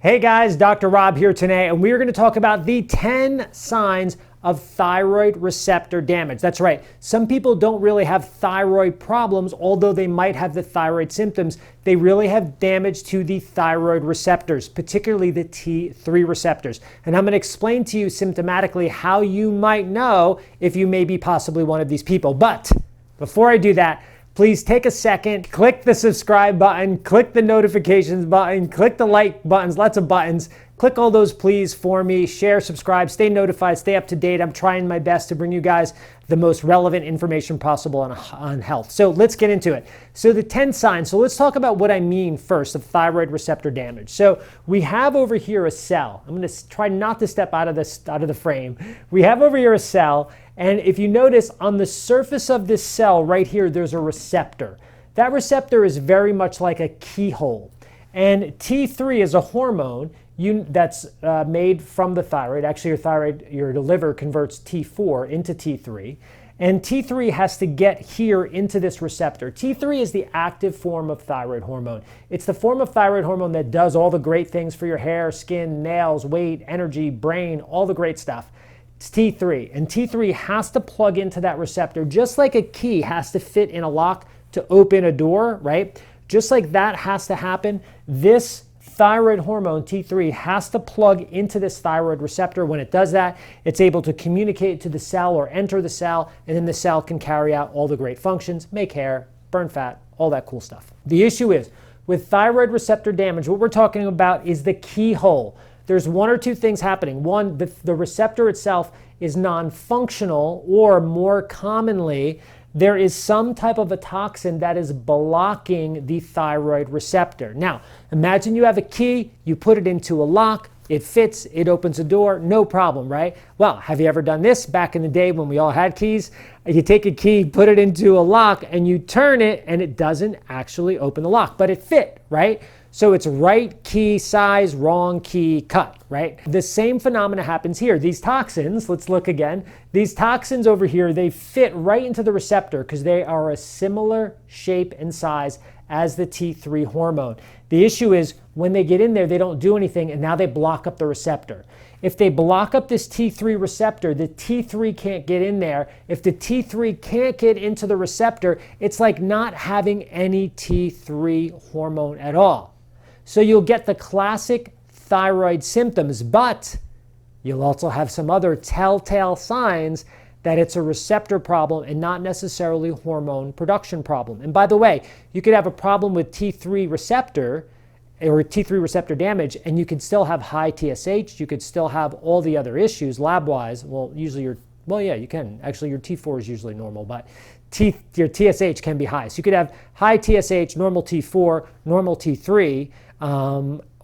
Hey guys, Dr. Rob here today, and we're going to talk about the 10 signs of thyroid receptor damage. That's right. Some people don't really have thyroid problems, although they might have the thyroid symptoms. They really have damage to the thyroid receptors, particularly the T3 receptors. And I'm going to explain to you symptomatically how you might know if you may be possibly one of these people. But before I do that, please take a second, click the subscribe button, click the notifications button, click the like buttons, lots of buttons. Click all those please for me, share, subscribe, stay notified, stay up to date. I'm trying my best to bring you guys the most relevant information possible on health. So let's get into it. So the 10 signs, so let's talk about what I mean first of thyroid receptor damage. So we have over here a cell. I'm gonna try not to step out of the frame. We have over here a cell, and if you notice on the surface of this cell right here, there's a receptor. That receptor is very much like a keyhole. And T3 is a hormone that's made from the thyroid. Actually, your liver converts T4 into T3. And T3 has to get here into this receptor. T3 is the active form of thyroid hormone. It's the form of thyroid hormone that does all the great things for your hair, skin, nails, weight, energy, brain, all the great stuff. It's T3. And T3 has to plug into that receptor, just like a key has to fit in a lock to open a door, right? Just like that has to happen, this thyroid hormone, T3, has to plug into this thyroid receptor. When it does that, it's able to communicate to the cell or enter the cell, and then the cell can carry out all the great functions, make hair, burn fat, all that cool stuff. The issue is, with thyroid receptor damage, what we're talking about is the keyhole. There's one or two things happening. One, the receptor itself is non-functional, or more commonly, there is some type of a toxin that is blocking the thyroid receptor. Now, imagine you have a key, you put it into a lock, it fits, it opens a door, no problem, right? Well, have you ever done this back in the day when we all had keys? You take a key, put it into a lock, and you turn it, and it doesn't actually open the lock, but it fit, right? So it's right key size, wrong key cut, right? The same phenomena happens here. These toxins, let's look again. These toxins over here, they fit right into the receptor because they are a similar shape and size as the T3 hormone. The issue is when they get in there, they don't do anything, and now they block up the receptor. If they block up this T3 receptor, the T3 can't get in there. If the T3 can't get into the receptor, it's like not having any T3 hormone at all. So you'll get the classic thyroid symptoms, but you'll also have some other telltale signs that it's a receptor problem and not necessarily hormone production problem. And by the way, you could have a problem with T3 receptor or T3 receptor damage, and you could still have high TSH. You could still have all the other issues lab-wise. Well, usually you can. Actually, your T4 is usually normal, but your TSH can be high. So you could have high TSH, normal T4, normal T3,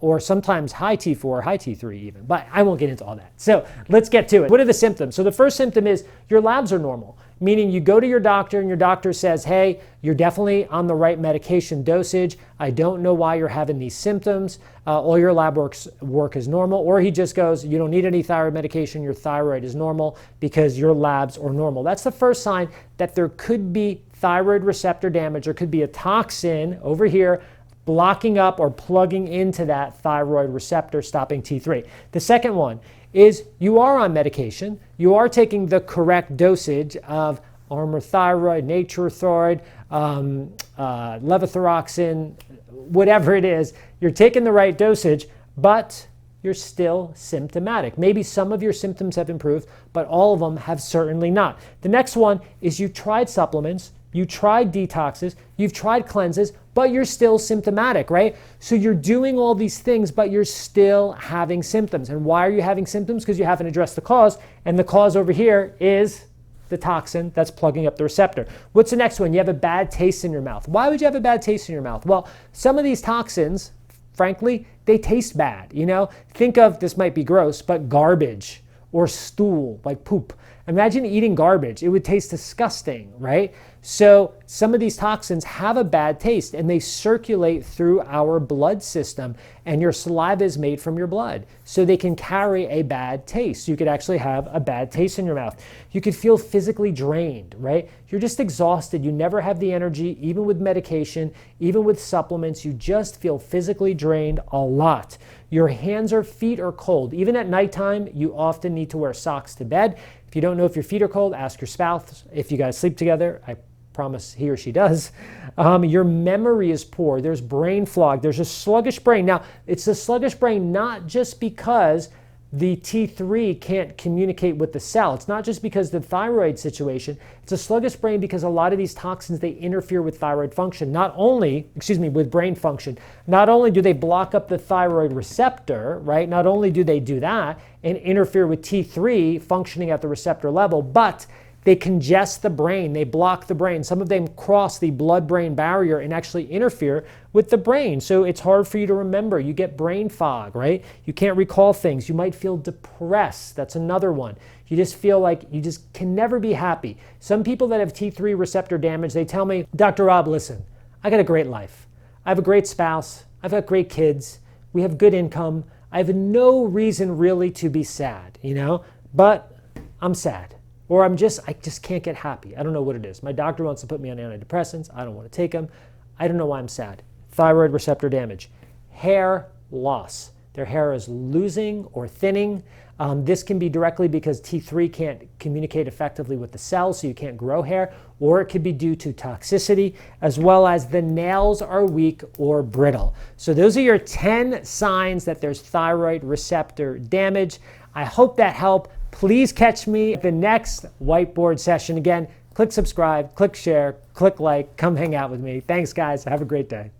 or sometimes high T4, high T3 even, but I won't get into all that. So let's get to it. What are the symptoms? So the first symptom is your labs are normal, meaning you go to your doctor and your doctor says, hey, you're definitely on the right medication dosage. I don't know why you're having these symptoms. All your lab work is normal. Or he just goes, you don't need any thyroid medication. Your thyroid is normal because your labs are normal. That's the first sign that there could be thyroid receptor damage. There could be a toxin over here blocking up or plugging into that thyroid receptor, stopping T3. The second one is you are on medication. You are taking the correct dosage of Armour Thyroid, Nature-Throid, levothyroxine, whatever it is. You're taking the right dosage, but you're still symptomatic. Maybe some of your symptoms have improved, but all of them have certainly not. The next one is you tried supplements, you tried detoxes, you've tried cleanses, but you're still symptomatic, right? So you're doing all these things, but you're still having symptoms. And why are you having symptoms? Because you haven't addressed the cause, and the cause over here is the toxin that's plugging up the receptor. What's the next one? You have a bad taste in your mouth. Why would you have a bad taste in your mouth? Well, some of these toxins, frankly, they taste bad, you know? Think of, this might be gross, but garbage or stool, like poop. Imagine eating garbage. It would taste disgusting, right? So some of these toxins have a bad taste and they circulate through our blood system, and your saliva is made from your blood. So they can carry a bad taste. You could actually have a bad taste in your mouth. You could feel physically drained, right? You're just exhausted. You never have the energy, even with medication, even with supplements. You just feel physically drained a lot. Your hands or feet are cold. Even at nighttime, you often need to wear socks to bed. If you don't know if your feet are cold, ask your spouse. If you guys sleep together, I promise he or she does. Your memory is poor. There's brain fog. There's a sluggish brain. Now, it's a sluggish brain not just because the T3 can't communicate with the cell. It's not just because of the thyroid situation. It's a sluggish brain because a lot of these toxins, they interfere with thyroid function. With brain function. Not only do they block up the thyroid receptor, right? Not only do they do that and interfere with T3 functioning at the receptor level, but they congest the brain, they block the brain. Some of them cross the blood-brain barrier and actually interfere with the brain. So it's hard for you to remember. You get brain fog, right? You can't recall things. You might feel depressed. That's another one. You just feel like you just can never be happy. Some people that have T3 receptor damage, they tell me, Dr. Rob, listen, I got a great life. I have a great spouse. I've got great kids. We have good income. I have no reason really to be sad, but I'm sad. Or I just can't get happy. I don't know what it is. My doctor wants to put me on antidepressants. I don't want to take them. I don't know why I'm sad. Thyroid receptor damage. Hair loss. Their hair is losing or thinning. This can be directly because T3 can't communicate effectively with the cells, so you can't grow hair, or it could be due to toxicity, as well as the nails are weak or brittle. So those are your 10 signs that there's thyroid receptor damage. I hope that helped. Please catch me at the next whiteboard session. Again, click subscribe, click share, click like, come hang out with me. Thanks, guys. Have a great day.